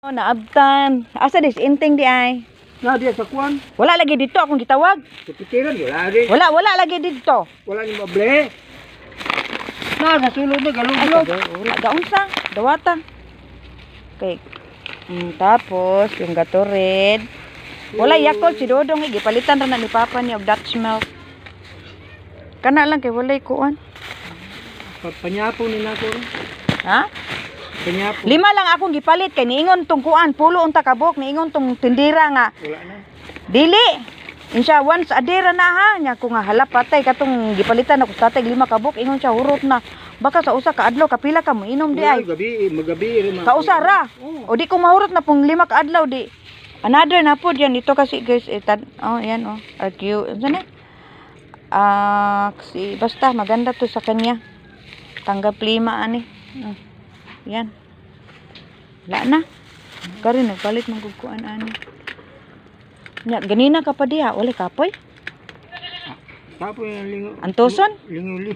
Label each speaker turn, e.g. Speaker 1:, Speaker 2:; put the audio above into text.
Speaker 1: Oh, naabtan. Asa dis inting di ay?
Speaker 2: Na diya sa kuan.
Speaker 1: Wala lagi dito akong gitawag.
Speaker 2: Sa pitiran wala lagi.
Speaker 1: Wala lagi dito.
Speaker 2: Wala ni mable. Na sa sulod na galuglo.
Speaker 1: Daon sa dawata. Okay. Tapos yung gato red. Wala Yakult si Dodong gipalitan ra na ni Papa niya og Dutch milk. Kana lang kay walay kuan.
Speaker 2: Panyapon ni nako.
Speaker 1: Ha?
Speaker 2: Panyapon.
Speaker 1: 5 lang akong gipalit kay niingon tong kuan, pulo unta kabok, niingon tong tindira nga.
Speaker 2: Wala na.
Speaker 1: Dili. Insya once adira na ha nya ko nga hala patay katong gipalitan ako tatay 5 kabok, ingon siya hurot na. Baka sa usa ka adlaw kapila ka mo inom di ay.
Speaker 2: Magabi rin.
Speaker 1: Kausa ra. O di ko mahurot na pong 5 ka adlaw di. Another na po yan ito kasi guys yan cute. Ano basta maganda to sa kanya. Tanggap 5 ani. Yan. Wala na. Karon nagpalit ng kukuan ani. Nya ganina ka pa diha, wala kapoy.
Speaker 2: Tapo yung lingo.
Speaker 1: Antoson?
Speaker 2: Lingo.